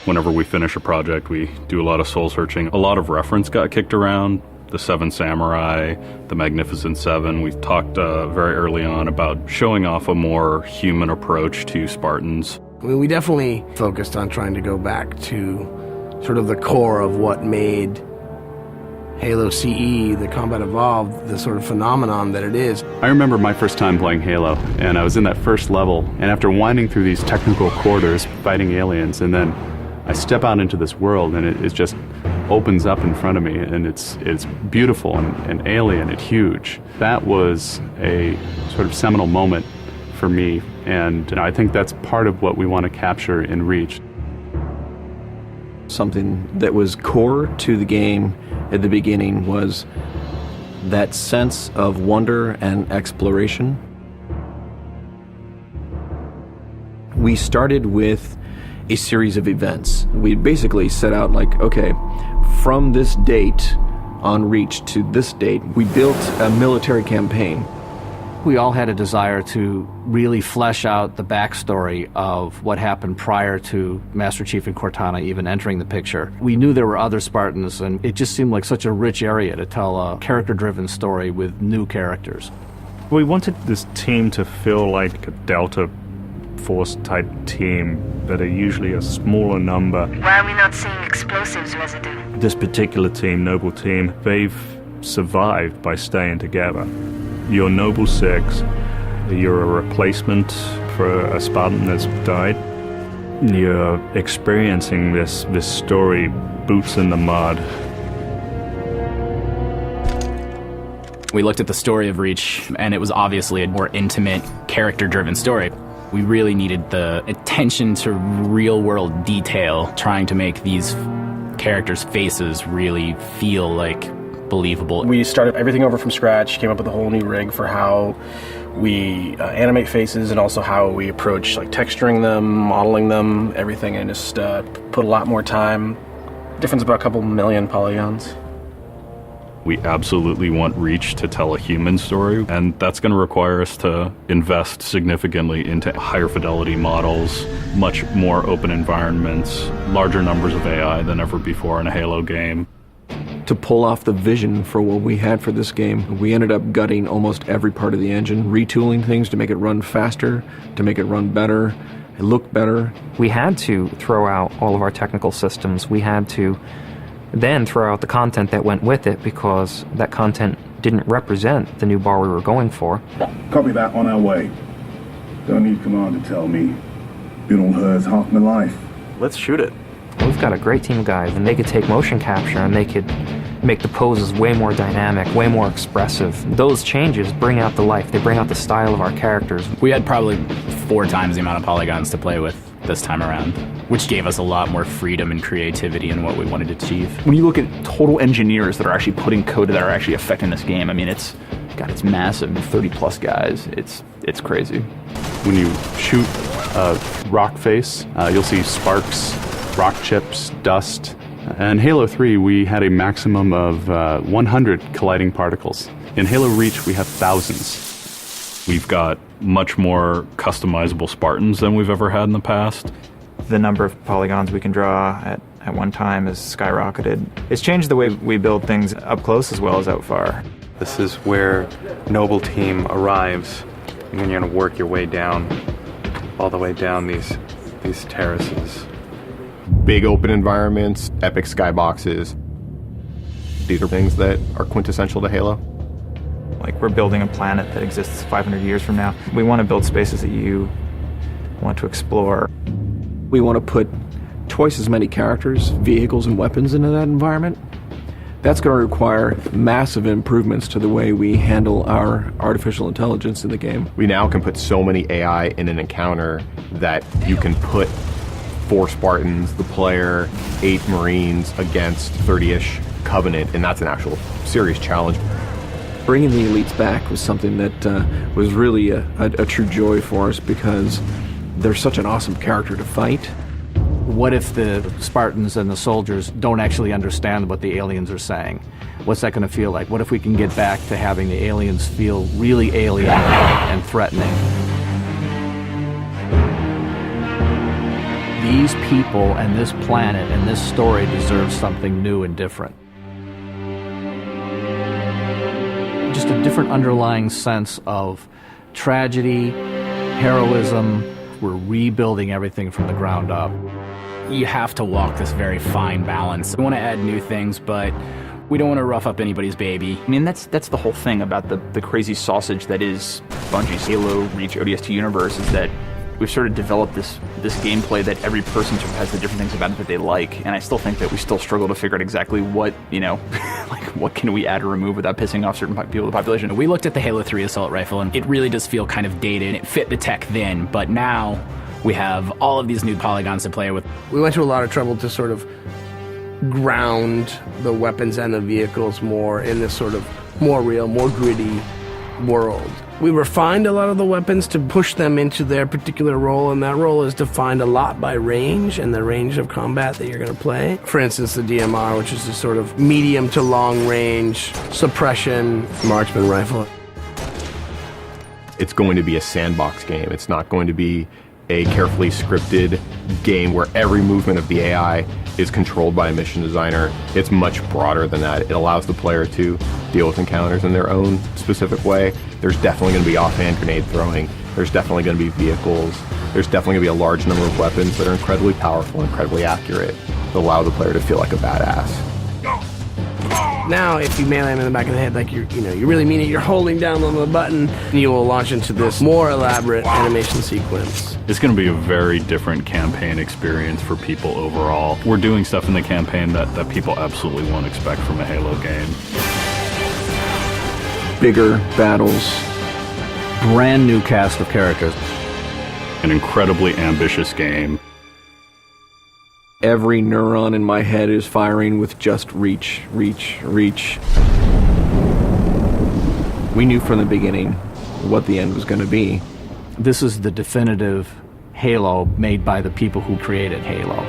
Whenever we finish a project, we do a lot of soul searching. A lot of reference got kicked around. The Seven Samurai, the Magnificent Seven. We talked very early on about showing off a more human approach to Spartans. We definitely focused on trying to go back to sort of the core of what made Halo CE, the Combat Evolved, the sort of phenomenon that it is. I remember my first time playing Halo, and I was in that first level, and after winding through these technical corridors, fighting aliens, and then I step out into this world, and it just opens up in front of me, and it's beautiful and alien and huge. That was a sort of seminal moment for me, and I think that's part of what we want to capture in Reach. Something that was core to the game at the beginning was that sense of wonder and exploration. We started with a series of events. We basically set out like, okay, from this date on Reach to this date, we built a military campaign. We all had a desire to really flesh out the backstory of what happened prior to Master Chief and Cortana even entering the picture. We knew there were other Spartans, and it just seemed like such a rich area to tell a character-driven story with new characters. We wanted this team to feel like a Delta Force type team that are usually a smaller number. Why are we not seeing explosives residue? This particular team, Noble Team, they've survived by staying together. You're Noble Six, you're a replacement for a Spartan that's died. You're experiencing this story, boots in the mud. We looked at the story of Reach, and it was obviously a more intimate, character-driven story. We really needed the attention to real-world detail, trying to make these characters' faces really feel like believable. We started everything over from scratch, came up with a whole new rig for how we animate faces and also how we approach like texturing them, modeling them, everything, and just put a lot more time. Difference about a couple million polygons. We absolutely want Reach to tell a human story, and that's going to require us to invest significantly into higher fidelity models, much more open environments, larger numbers of AI than ever before in a Halo game. To pull off the vision for what we had for this game, we ended up gutting almost every part of the engine, retooling things to make it run faster, to make it run better, it looked better. We had to throw out all of our technical systems. We had to then throw out the content that went with it because that content didn't represent the new bar we were going for. Copy that, on our way. Don't need command to tell me. Been on hers half my life. Let's shoot it. We've got a great team of guys, and they could take motion capture and they could make the poses way more dynamic, way more expressive. Those changes bring out the life, they bring out the style of our characters. We had probably 4 times the amount of polygons to play with this time around, which gave us a lot more freedom and creativity in what we wanted to achieve. When you look at total engineers that are actually putting code that are actually affecting this game, I mean, it's massive, 30 plus guys. It's crazy. When you shoot a rock face, you'll see sparks, rock chips, dust. In Halo 3, we had a maximum of 100 colliding particles. In Halo Reach, we have thousands. We've got much more customizable Spartans than we've ever had in the past. The number of polygons we can draw at one time has skyrocketed. It's changed the way we build things up close as well as out far. This is where Noble Team arrives, and then you're going to work your way down, all the way down these terraces. Big open environments, epic skyboxes. These are things that are quintessential to Halo. Like, we're building a planet that exists 500 years from now. We want to build spaces that you want to explore. We want to put twice as many characters, vehicles, and weapons into that environment. That's going to require massive improvements to the way we handle our artificial intelligence in the game. We now can put so many AI in an encounter that you can put 4 Spartans, the player, 8 Marines against 30-ish Covenant, and that's an actual serious challenge. Bringing the elites back was something that was really a true joy for us because they're such an awesome character to fight. What if the Spartans and the soldiers don't actually understand what the aliens are saying? What's that going to feel like? What if we can get back to having the aliens feel really alien and threatening? these people and this planet and this story deserve something new and different. Just a different underlying sense of tragedy, heroism. We're rebuilding everything from the ground up. You have to walk this very fine balance. We want to add new things, but we don't want to rough up anybody's baby. I mean, that's the whole thing about the crazy sausage that is Bungie's Halo Reach ODST universe, is that we've sort of developed this gameplay that every person sort of has the different things about it that they like, and I still think that we still struggle to figure out exactly what, like what can we add or remove without pissing off certain people of the population. We looked at the Halo 3 assault rifle, and it really does feel kind of dated. It fit the tech then, but now we have all of these new polygons to play with. We went to a lot of trouble to sort of ground the weapons and the vehicles more in this sort of more real, more gritty world. We refined a lot of the weapons to push them into their particular role, and that role is defined a lot by range and the range of combat that you're going to play. For instance, the DMR, which is a sort of medium to long range suppression marksman rifle. It's going to be a sandbox game. It's not going to be a carefully scripted game where every movement of the AI is controlled by a mission designer. It's much broader than that. It allows the player to deal with encounters in their own specific way. There's definitely going to be offhand grenade throwing. There's definitely going to be vehicles. There's definitely going to be a large number of weapons that are incredibly powerful, incredibly accurate, that allow the player to feel like a badass. Now, if you melee him in the back of the head like you really mean it, you're holding down on the button, and you will launch into this more elaborate animation sequence. It's going to be a very different campaign experience for people overall. We're doing stuff in the campaign that people absolutely won't expect from a Halo game. Bigger battles, brand new cast of characters. An incredibly ambitious game. Every neuron in my head is firing with just reach, reach, reach. We knew from the beginning what the end was going to be. This is the definitive Halo made by the people who created Halo.